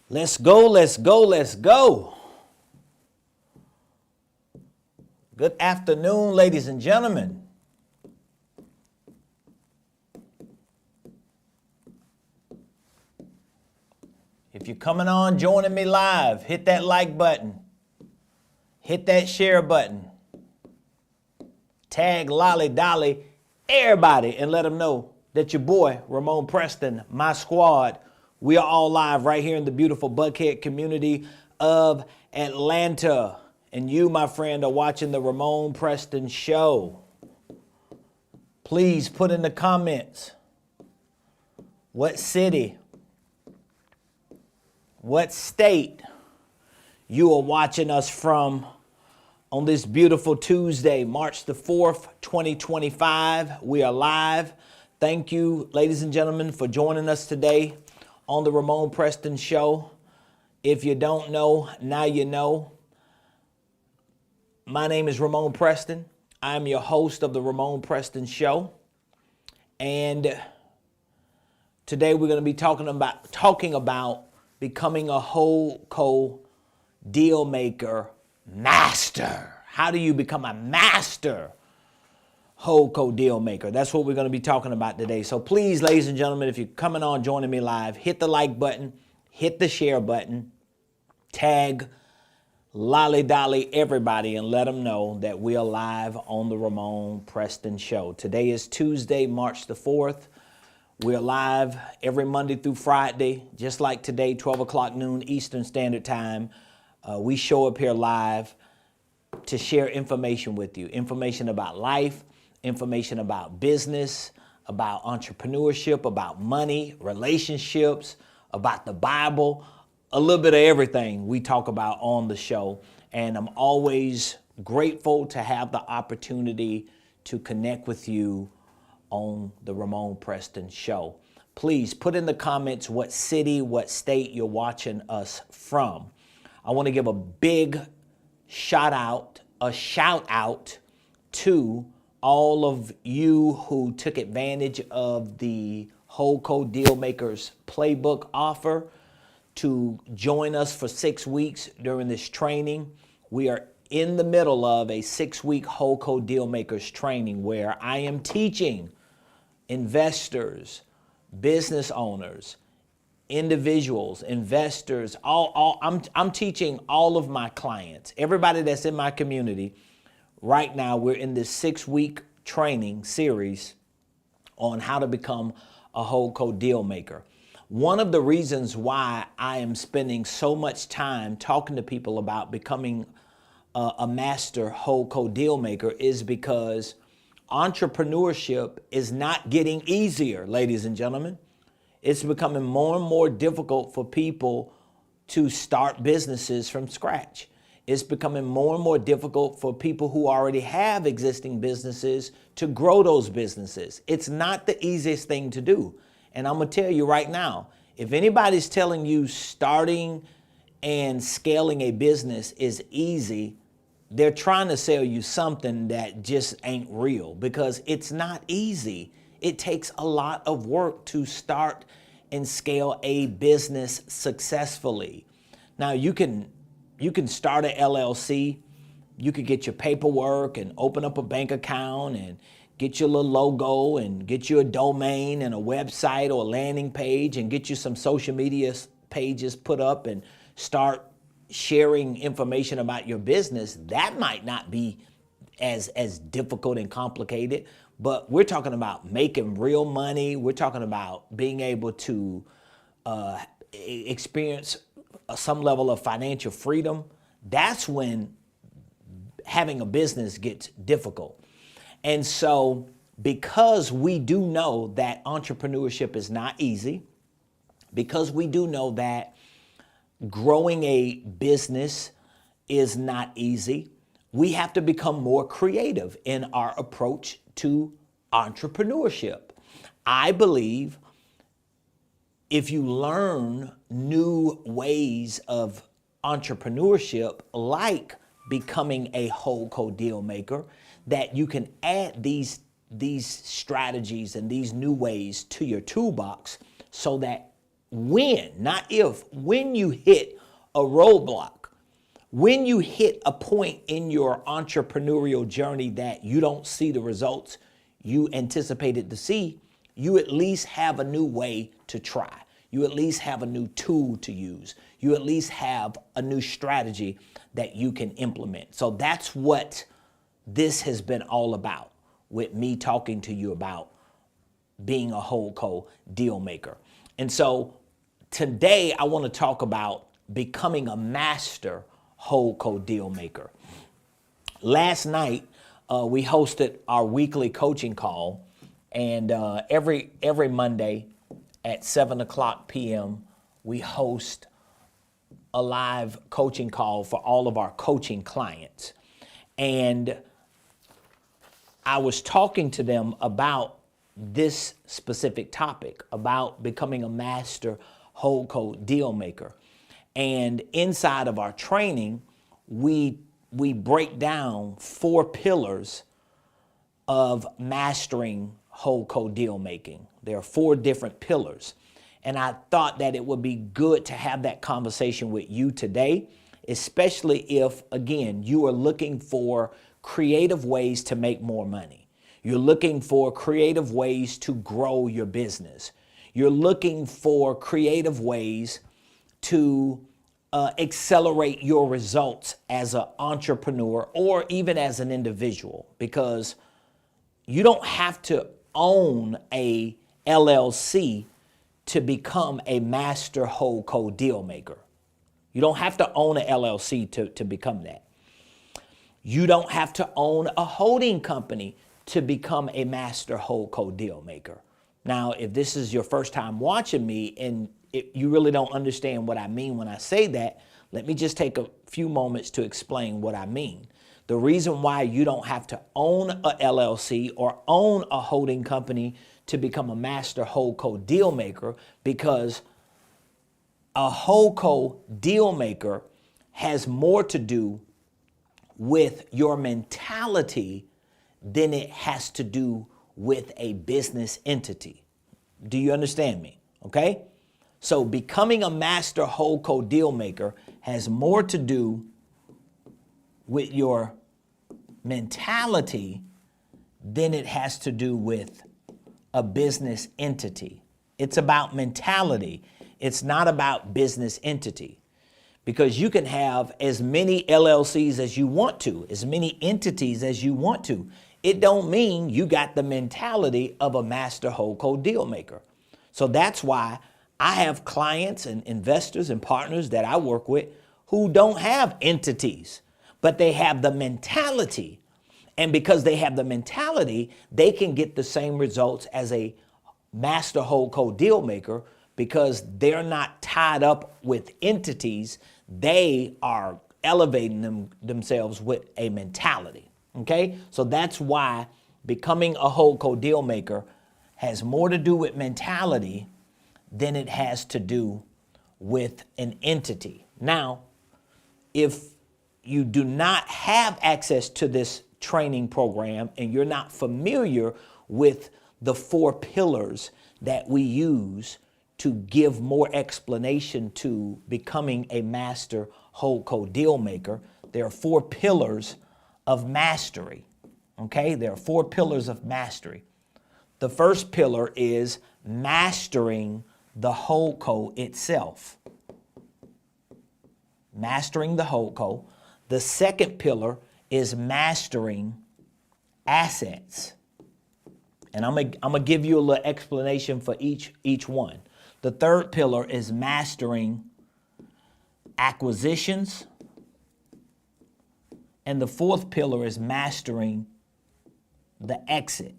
Let's go, let's go, let's go. Good afternoon, ladies and gentlemen. If you're coming on, joining me live, hit that like button. Hit that share button. Tag Lolly Dolly, everybody, and let them know that your boy, Ramon Preston, my squad, we are all live right here in the beautiful Buckhead community of Atlanta. And you, my friend, are watching the Ramon Preston Show. Please put in the comments what city, what state you are watching us from on this beautiful Tuesday, March the 4th, 2025. We are live. Thank you, ladies and gentlemen, for joining us today on the Ramon Preston Show. If you don't know, now you know. My name is Ramon Preston. I'm your host of the Ramon Preston Show. And today we're going to be talking about becoming a HoldCo Dealmaker master. How do you become a master HoldCo Dealmaker? That's what we're going to be talking about today. So please, ladies and gentlemen, if you're coming on, joining me live, hit the like button, hit the share button, tag Lolly Dolly, everybody, and let them know that we are live on the Ramon Preston Show. Today is Tuesday, March the 4th. We're live every Monday through Friday, just like today, 12 o'clock noon Eastern Standard Time. We show up here live to share information with you, information about life, information about business, about entrepreneurship, about money, relationships, about the Bible, a little bit of everything we talk about on the show. And I'm always grateful to have the opportunity to connect with you on the Ramon Preston Show. Please put in the comments what city, what state you're watching us from. I want to give a big shout out to all of you who took advantage of the HoldCo Dealmakers Playbook offer to join us for 6 weeks during this training. We are in the middle of a 6-week HoldCo Dealmakers training where I am teaching investors, business owners, individuals, investors, I'm teaching all of my clients, everybody that's in my community. Right now, we're in this 6-week training series on how to become a HoldCo Dealmaker. One of the reasons why I am spending so much time talking to people about becoming a master HoldCo Dealmaker is because entrepreneurship is not getting easier, ladies and gentlemen. It's becoming more and more difficult for people to start businesses from scratch. It's becoming more and more difficult for people who already have existing businesses to grow those businesses. It's not the easiest thing to do. And I'm going to tell you right now, if anybody's telling you starting and scaling a business is easy, they're trying to sell you something that just ain't real, because it's not easy. It takes a lot of work to start and scale a business successfully. Now you can start an LLC, you could get your paperwork and open up a bank account and get your little logo and get you a domain and a website or a landing page and get you some social media pages put up and start sharing information about your business. That might not be as difficult and complicated, but we're talking about making real money. We're talking about being able to experience some level of financial freedom. That's when having a business gets difficult. And so because we do know that entrepreneurship is not easy, because we do know that growing a business is not easy, we have to become more creative in our approach to entrepreneurship. I believe if you learn new ways of entrepreneurship, like becoming a HoldCo Dealmaker, that you can add these strategies and these new ways to your toolbox so that when, not if, when you hit a roadblock, when you hit a point in your entrepreneurial journey that you don't see the results you anticipated to see, you at least have a new way to try. You at least have a new tool to use. You at least have a new strategy that you can implement. So that's what this has been all about, with me talking to you about being a HoldCo deal maker. And so today I want to talk about becoming a master HoldCo deal maker. Last night we hosted our weekly coaching call, and every Monday at 7:00 p.m. we host a live coaching call for all of our coaching clients. And I was talking to them about this specific topic, about becoming a master HoldCo deal maker. And inside of our training, we break down 4 pillars of mastering HoldCo deal making. There are 4 different pillars. And I thought that it would be good to have that conversation with you today, especially if, again, you are looking for creative ways to make more money. You're looking for creative ways to grow your business. You're looking for creative ways to accelerate your results as an entrepreneur or even as an individual, because you don't have to own a LLC to become a master HoldCo deal maker. You don't have to own an LLC to become that. You don't have to own a holding company to become a master HoldCo deal maker. Now, if this is your first time watching me and you really don't understand what I mean when I say that, let me just take a few moments to explain what I mean. The reason why you don't have to own a LLC or own a holding company to become a master HoldCo deal maker, because a HoldCo deal maker has more to do with your mentality than it has to do with a business entity. Do you understand me? Okay? So becoming a master HoldCo deal maker has more to do with your mentality than it has to do with a business entity. It's about mentality. It's not about business entity, because you can have as many LLCs as you want to, as many entities as you want to. It don't mean you got the mentality of a master HoldCo deal maker. So that's why I have clients and investors and partners that I work with who don't have entities, but they have the mentality. And because they have the mentality, they can get the same results as a master HoldCo deal maker, because they're not tied up with entities. They are elevating themselves with a mentality. Okay? So that's why becoming a HoldCo deal maker has more to do with mentality than it has to do with an entity. Now, if you do not have access to this training program and you're not familiar with the 4 pillars that we use to give more explanation to becoming a master HoldCo deal maker, there are 4 pillars of mastery. Okay, there are 4 pillars of mastery. The first pillar is mastering the HoldCo itself. Mastering the HoldCo. The second pillar is mastering assets. And I'm gonna give you a little explanation for each one. The third pillar is mastering acquisitions. And the fourth pillar is mastering the exit.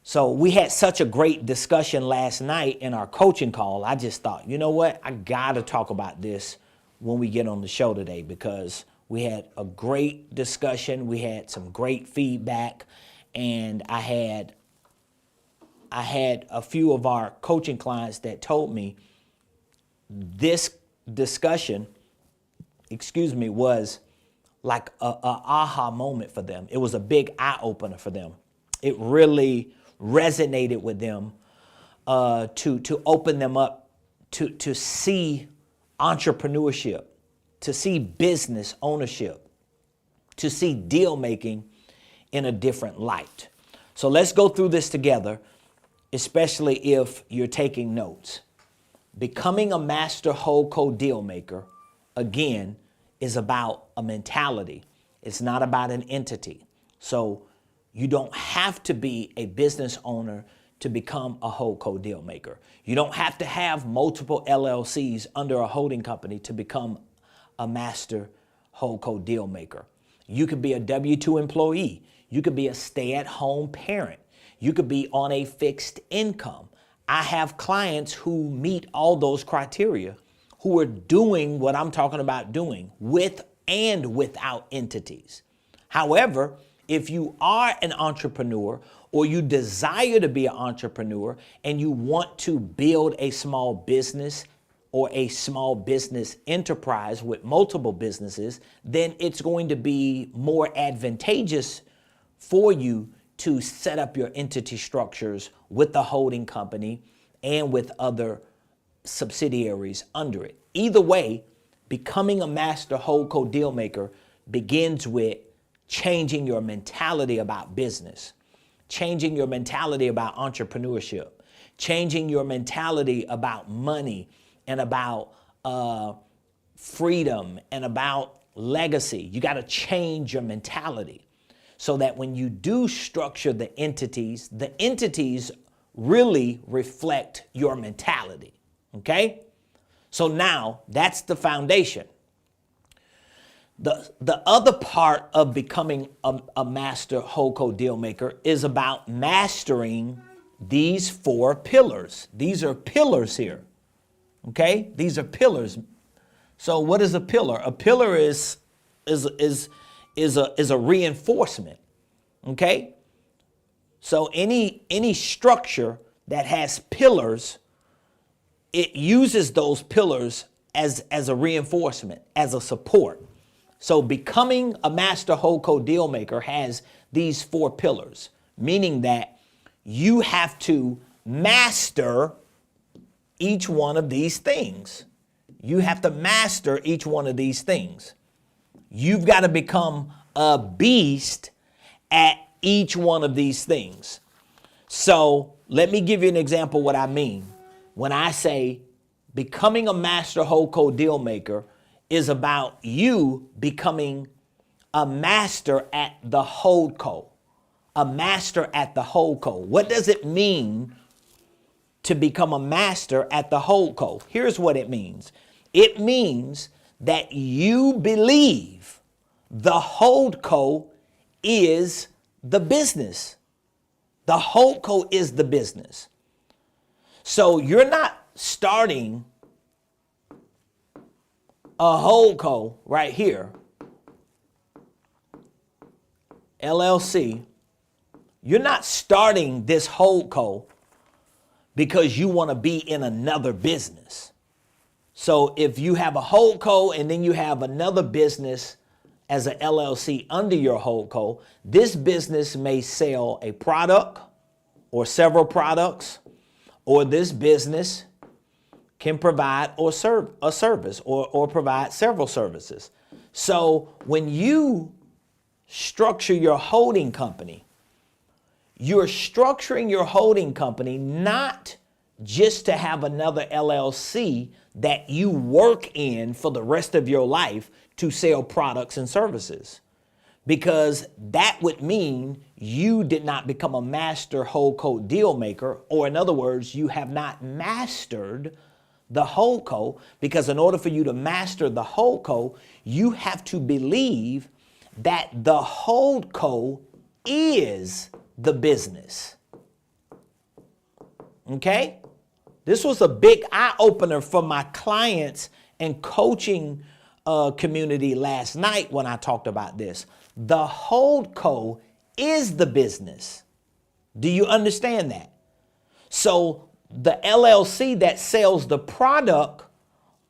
So we had such a great discussion last night in our coaching call. I just thought, you know what? I gotta talk about this when we get on the show today, because we had a great discussion. We had some great feedback, and I had a few of our coaching clients that told me this discussion, was like a aha moment for them. It was a big eye opener for them. It really resonated with them to open them up to see entrepreneurship, to see business ownership, to see deal making in a different light. So let's go through this together, especially if you're taking notes. Becoming a master HoldCo deal maker, again, is about a mentality. It's not about an entity. So you don't have to be a business owner to become a HoldCo deal maker. You don't have to have multiple LLCs under a holding company to become a master HoldCo deal maker. You could be a W-2 employee. You could be a stay-at-home parent. You could be on a fixed income. I have clients who meet all those criteria, who are doing what I'm talking about doing with and without entities. However, if you are an entrepreneur or you desire to be an entrepreneur and you want to build a small business or a small business enterprise with multiple businesses, then it's going to be more advantageous for you to set up your entity structures with the holding company and with other subsidiaries under it. Either way, becoming a master HoldCo deal maker begins with changing your mentality about business, changing your mentality about entrepreneurship, changing your mentality about money and about freedom and about legacy. You got to change your mentality so that when you do structure the entities really reflect your mentality, okay? So now that's the foundation. The other part of becoming a master HoldCo deal maker is about mastering these 4 pillars. These are pillars here, okay? These are pillars. So what is a pillar? A pillar is a reinforcement, okay? So any structure that has pillars, it uses those pillars as a reinforcement, as a support. So becoming a master HoldCo deal maker has these 4 pillars, meaning that you have to master each one of these things. You have to master each one of these things. You've got to become a beast at each one of these things. So let me give you an example of what I mean. When I say becoming a master HoldCo deal maker is about you becoming a master at the HoldCo, a master at the HoldCo. What does it mean to become a master at the HoldCo? Here's what it means. It means that you believe the HoldCo is the business. The HoldCo is the business. So you're not starting a HoldCo right here, LLC. You're not starting this HoldCo because you want to be in another business. So if you have a HoldCo and then you have another business as an LLC under your HoldCo, this business may sell a product or several products, or this business can provide or serve a service or provide several services. So when you structure your holding company, you're structuring your holding company not just to have another LLC that you work in for the rest of your life to sell products and services, because that would mean you did not become a master HoldCo deal maker, or in other words, you have not mastered the HoldCo, because in order for you to master the HoldCo, you have to believe that the HoldCo is the business. Okay? This was a big eye-opener for my clients and coaching community last night when I talked about this. The HoldCo is the business. Do you understand that? So the LLC that sells the product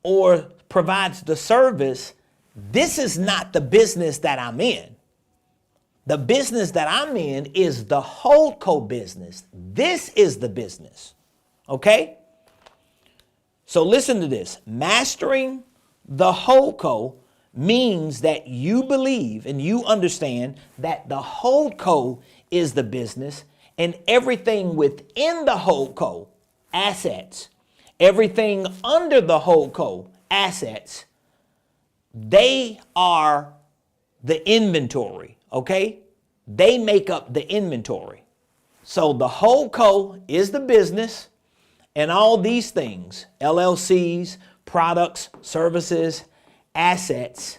or provides the service, this is not the business that I'm in. The business that I'm in is the HoldCo business. This is the business. Okay? So listen to this. Mastering the HoldCo means that you believe and you understand that the HoldCo is the business and everything within the HoldCo, assets, everything under the HoldCo, assets, they are the inventory, okay? They make up the inventory. So the HoldCo is the business and all these things, LLCs, products, services, assets,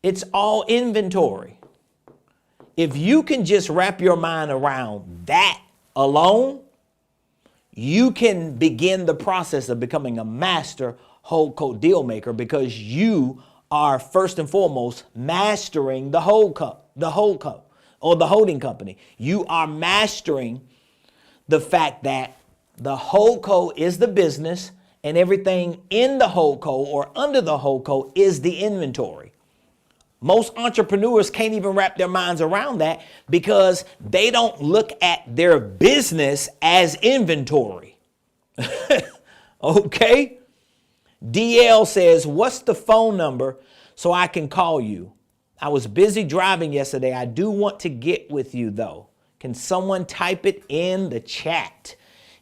it's all inventory. If you can just wrap your mind around that alone, you can begin the process of becoming a master HoldCo deal maker because you are first and foremost mastering the HoldCo or the holding company. You are mastering the fact that the HoldCo is the business and everything in the HoldCo or under the HoldCo is the inventory. Most entrepreneurs can't even wrap their minds around that because they don't look at their business as inventory. Okay? DL says, what's the phone number so I can call you? I was busy driving yesterday. I do want to get with you though. Can someone type it in the chat?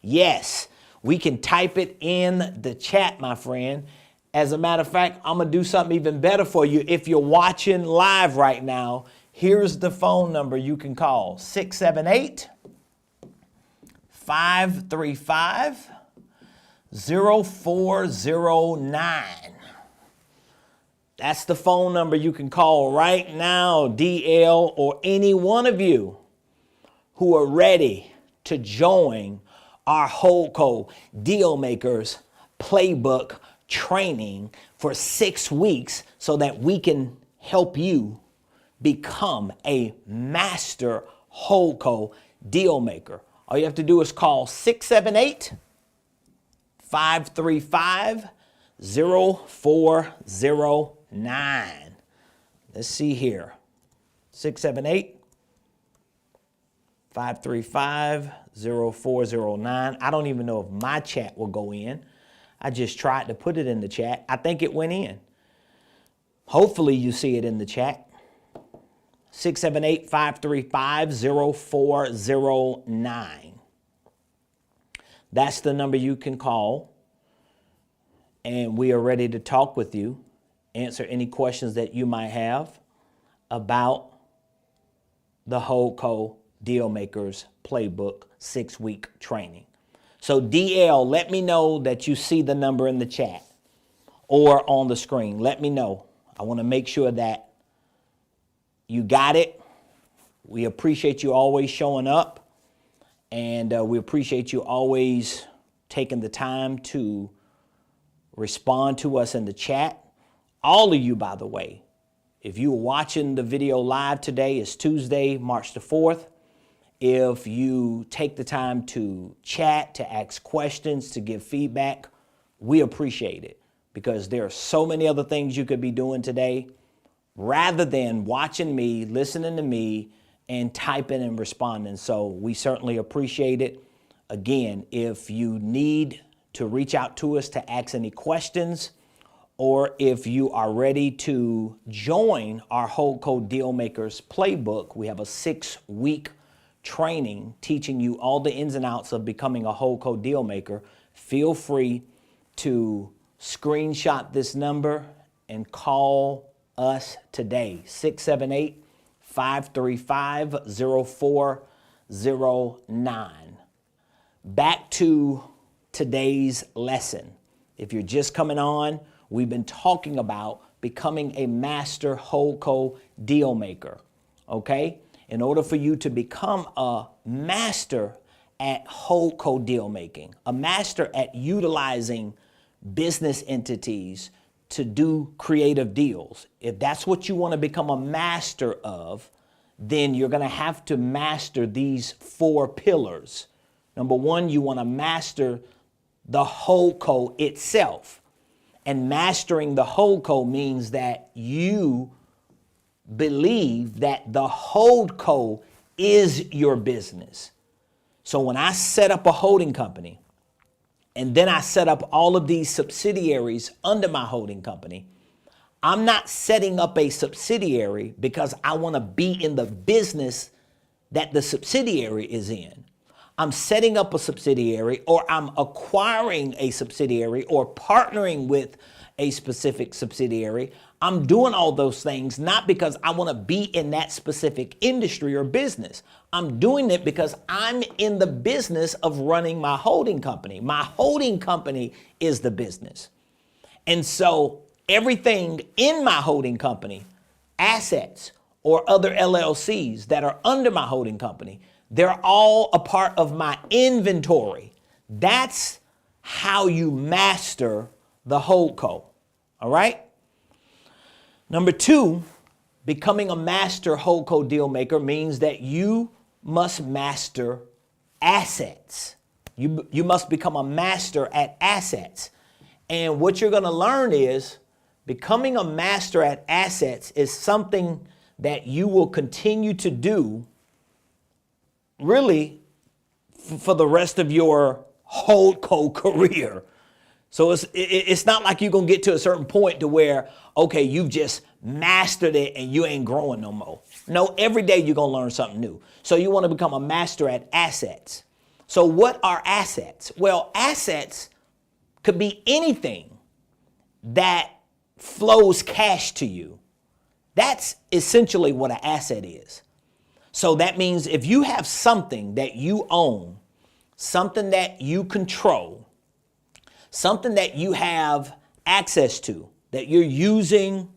Yes, we can type it in the chat, my friend. As a matter of fact, I'm going to do something even better for you. If you're watching live right now, here's the phone number you can call. 678-535-0409. That's the phone number you can call right now, DL, or any one of you who are ready to join our HoldCo Dealmakers Playbook training for 6 weeks so that we can help you become a master HoldCo deal maker. All you have to do is call 678-535-0409. Let's see here. 678-535-0409. I don't even know if my chat will go in. I just tried to put it in the chat. I think it went in. Hopefully you see it in the chat. 678-535-0409. That's the number you can call. And we are ready to talk with you, answer any questions that you might have about the HoldCo Dealmakers Playbook 6-week training. So DL, let me know that you see the number in the chat or on the screen. Let me know. I want to make sure that you got it. We appreciate you always showing up, and we appreciate you always taking the time to respond to us in the chat. All of you, by the way, if you were watching the video live today, it's Tuesday, March the 4th. If you take the time to chat, to ask questions, to give feedback, we appreciate it because there are so many other things you could be doing today rather than watching me, listening to me, and typing and responding. So we certainly appreciate it. Again, if you need to reach out to us to ask any questions, or if you are ready to join our HoldCo Dealmakers Playbook, we have a 6-week training teaching you all the ins and outs of becoming a HoldCo deal maker. Feel free to screenshot this number and call us today, 678-535-0409. Back to today's lesson. If you're just coming on, we've been talking about becoming a master HoldCo deal maker, okay? In order for you to become a master at HoldCo deal making, a master at utilizing business entities to do creative deals, if that's what you want to become a master of, then you're going to have to master these 4 pillars. Number 1, you want to master the HoldCo itself. And mastering the HoldCo means that you believe that the HoldCo is your business. So when I set up a holding company, and then I set up all of these subsidiaries under my holding company, I'm not setting up a subsidiary because I want to be in the business that the subsidiary is in. I'm setting up a subsidiary, or I'm acquiring a subsidiary, or partnering with a specific subsidiary. I'm doing all those things not because I want to be in that specific industry or business. I'm doing it because I'm in the business of running my holding company. My holding company is the business. And so everything in my holding company, assets or other LLCs that are under my holding company, they're all a part of my inventory. That's how you master the HoldCo. All right? Number 2, becoming a master HoldCo deal maker means that you must master assets. You must become a master at assets. And what you're going to learn is becoming a master at assets is something that you will continue to do really for the rest of your HoldCo career. So it's not like you're going to get to a certain point to where, okay, you've just mastered it and you ain't growing no more. No, every day you're going to learn something new. So you want to become a master at assets. So what are assets? Well, assets could be anything that flows cash to you. That's essentially what an asset is. So that means if you have something that you own, something that you control, something that you have access to, that you're using,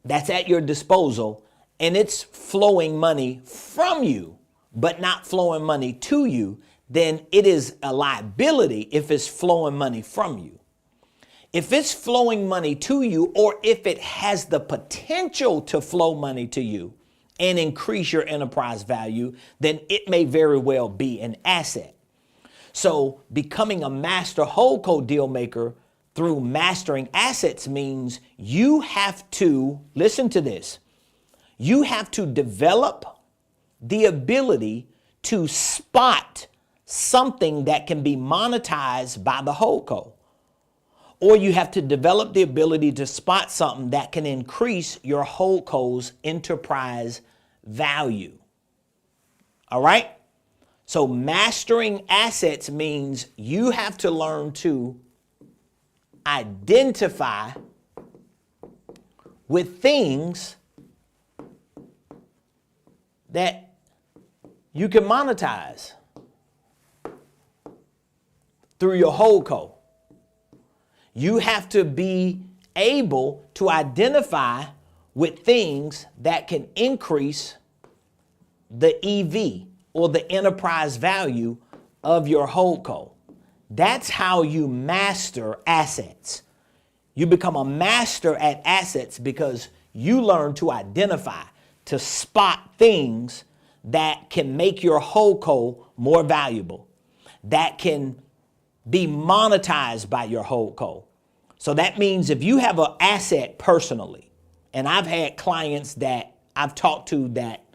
that's at your disposal, and it's flowing money from you, but not flowing money to you, then it is a liability if it's flowing money from you. If it's flowing money to you, or if it has the potential to flow money to you and increase your enterprise value, then it may very well be an asset. So becoming a master HoldCo deal maker through mastering assets means you have to, listen to this, you have to develop the ability to spot something that can be monetized by the HoldCo. Or you have to develop the ability to spot something that can increase your HoldCo's enterprise value. All right? So mastering assets means you have to learn to identify with things that you can monetize through your HoldCo. You have to be able to identify with things that can increase the EV or the enterprise value of your HoldCo. That's how you master assets. You become a master at assets because you learn to identify, to spot things that can make your HoldCo more valuable, that can be monetized by your HoldCo. So that means if you have an asset personally, and I've had clients that I've talked to that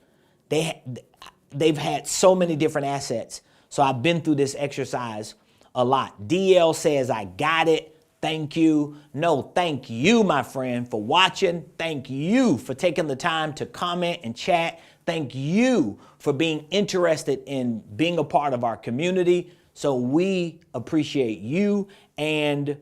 they've had so many different assets. So I've been through this exercise a lot. DL says, I got it. Thank you. No, thank you, my friend, for watching. Thank you for taking the time to comment and chat. Thank you for being interested in being a part of our community. So we appreciate you, and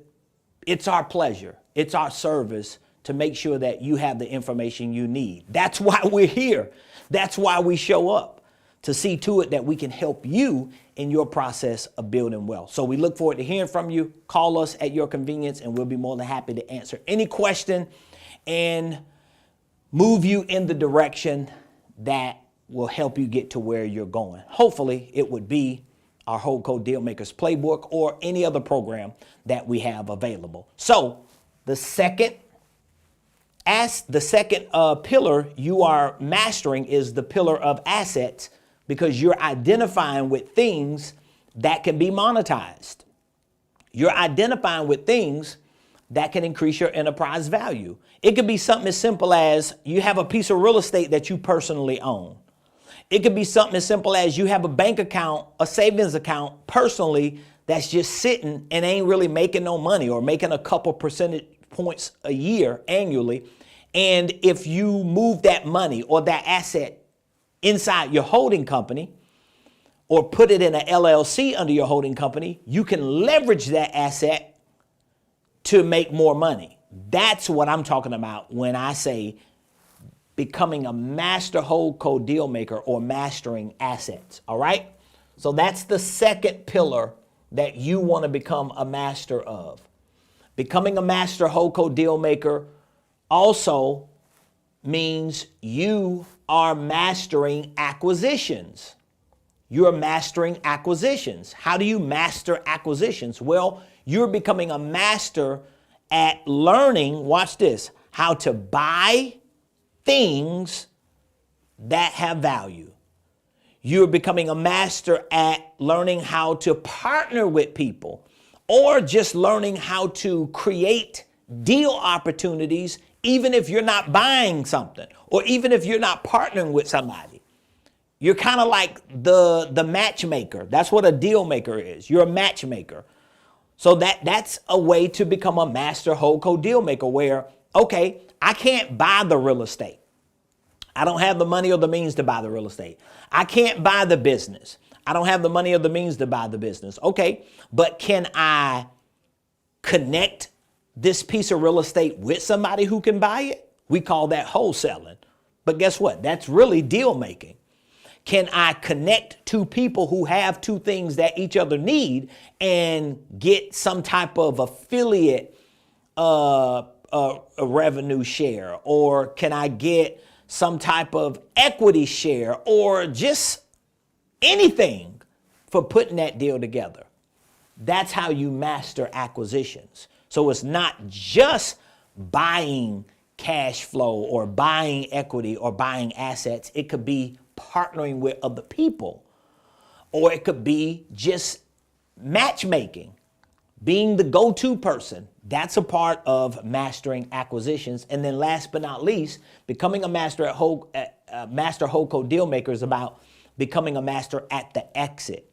it's our pleasure. It's our service to make sure that you have the information you need. That's why we're here. That's why we show up, to see to it that we can help you in your process of building wealth. So we look forward to hearing from you. Call us at your convenience, and we'll be more than happy to answer any question and move you in the direction that will help you get to where you're going. Hopefully, it would be our HoldCo Dealmakers Playbook or any other program that we have available. So the second pillar you are mastering is the pillar of assets, because you're identifying with things that can be monetized. You're identifying with things that can increase your enterprise value. It could be something as simple as you have a piece of real estate that you personally own. It could be something as simple as you have a bank account, a savings account personally that's just sitting and ain't really making no money or making a couple percentage points a year annually. And if you move that money or that asset inside your holding company or put it in an LLC under your holding company, you can leverage that asset to make more money. That's what I'm talking about when I say becoming a master HoldCo deal maker or mastering assets. All right. So that's the second pillar that you want to become a master of. Becoming a master HoldCo deal maker also means you are mastering acquisitions. You're mastering acquisitions. How do you master acquisitions? Well, you're becoming a master at learning, watch this, how to buy things that have value. You're becoming a master at learning how to partner with people or just learning how to create deal opportunities, even if you're not buying something or even if you're not partnering with somebody. You're kind of like the matchmaker. That's what a deal maker is. You're a matchmaker. So that's a way to become a master HoldCo deal maker where, okay, I can't buy the real estate. I don't have the money or the means to buy the real estate. I can't buy the business. I don't have the money or the means to buy the business. Okay, but can I connect this piece of real estate with somebody who can buy it? We call that wholesaling. But guess what? That's really deal making. Can I connect two people who have two things that each other need and get some type of affiliate a revenue share? Or can I get some type of equity share or just anything for putting that deal together? That's how you master acquisitions. So it's not just buying cash flow or buying equity or buying assets. It could be partnering with other people, or it could be just matchmaking, being the go-to person. That's a part of mastering acquisitions. And then last but not least, becoming a master master HoldCo deal maker is about becoming a master at the exit.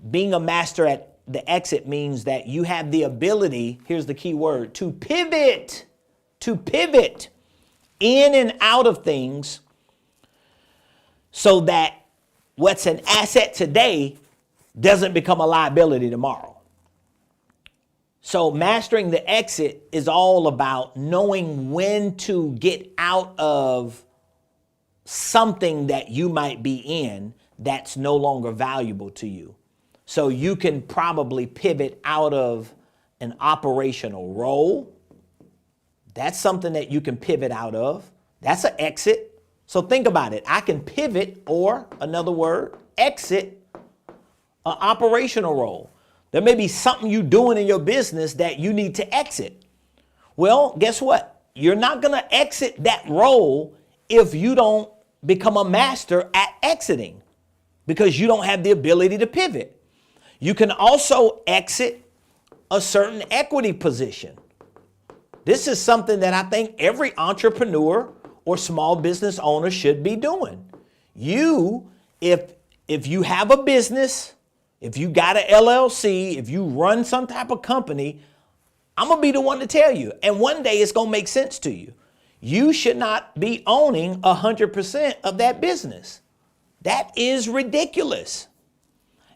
Being a master at the exit means that you have the ability, here's the key word, to pivot in and out of things so that what's an asset today doesn't become a liability tomorrow. So mastering the exit is all about knowing when to get out of something that you might be in that's no longer valuable to you. So you can probably pivot out of an operational role. That's something that you can pivot out of. That's an exit. So think about it. I can pivot, or another word, exit an operational role. There may be something you're doing in your business that you need to exit. Well, guess what? You're not going to exit that role if you don't become a master at exiting, because you don't have the ability to pivot. You can also exit a certain equity position. This is something that I think every entrepreneur or small business owner should be doing. If you have a business, if you got an LLC, if you run some type of company, I'm going to be the one to tell you. And one day it's going to make sense to you. You should not be owning 100% of that business. That is ridiculous.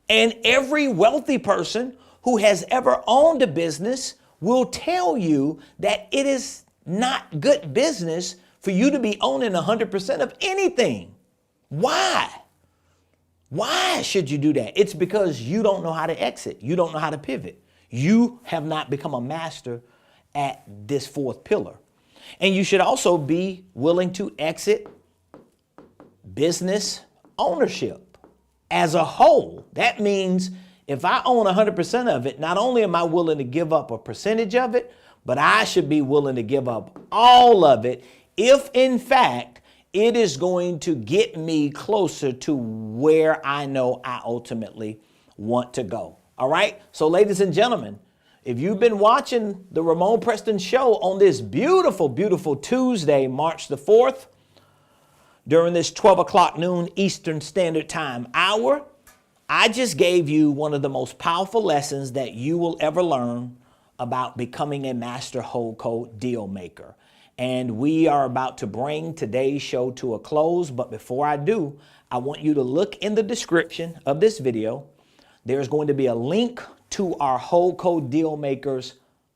And every wealthy person who has ever owned a business will tell you that it is not good business for you to be owning 100% of anything. Why? Why should you do that? It's because you don't know how to exit. You don't know how to pivot. You have not become a master at this fourth pillar. And you should also be willing to exit business ownership as a whole. That means if I own 100% of it, not only am I willing to give up a percentage of it, but I should be willing to give up all of it if, in fact, it is going to get me closer to where I know I ultimately want to go. All right? So, ladies and gentlemen, if you've been watching the Ramon Preston Show on this beautiful, beautiful Tuesday, March the 4th, during this 12 o'clock noon Eastern Standard Time hour, I just gave you one of the most powerful lessons that you will ever learn about becoming a master HoldCo deal maker. And we are about to bring today's show to a close. But before I do, I want you to look in the description of this video. There's going to be a link to our HoldCo Dealmakers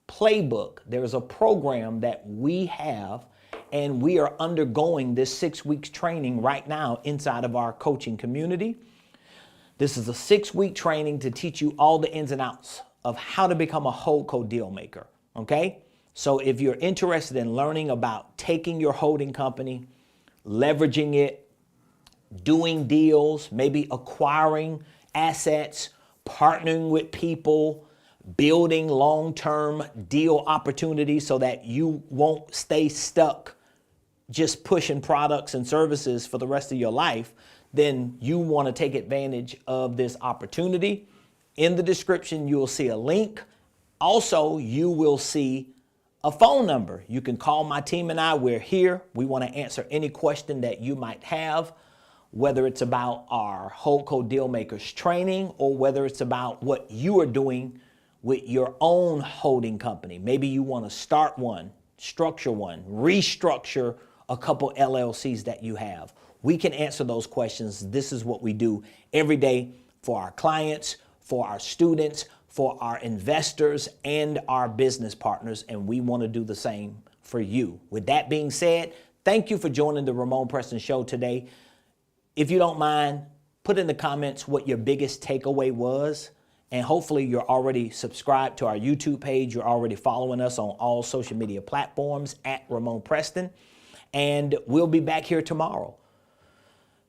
Playbook. There's a program that we have, and we are undergoing this 6 weeks training right now inside of our coaching community. This is a 6-week training to teach you all the ins and outs of how to become a HoldCo deal maker, okay? So if you're interested in learning about taking your holding company, leveraging it, doing deals, maybe acquiring assets, partnering with people, building long-term deal opportunities so that you won't stay stuck just pushing products and services for the rest of your life, then you want to take advantage of this opportunity. In the description, you will see a link. Also, you will see a phone number. You can call my team and I. We're here. We want to answer any question that you might have, whether it's about our HoldCo Dealmakers training or whether it's about what you are doing with your own holding company. Maybe you want to start one, structure one, restructure a couple LLCs that you have. We can answer those questions. This is what we do every day for our clients, for our students, for our investors, and our business partners, and we want to do the same for you. With that being said, thank you for joining the Ramon Preston Show today. If you don't mind, put in the comments what your biggest takeaway was, and hopefully you're already subscribed to our YouTube page. You're already following us on all social media platforms at Ramon Preston, and we'll be back here tomorrow.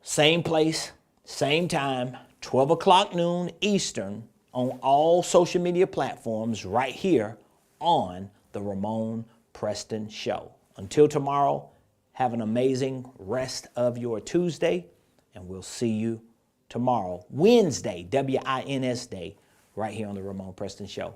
Same place, same time, 12 o'clock noon Eastern on all social media platforms right here on the Ramon Preston Show. Until tomorrow, have an amazing rest of your Tuesday, and we'll see you tomorrow, Wednesday, W-I-N-S Day, right here on the Ramon Preston Show.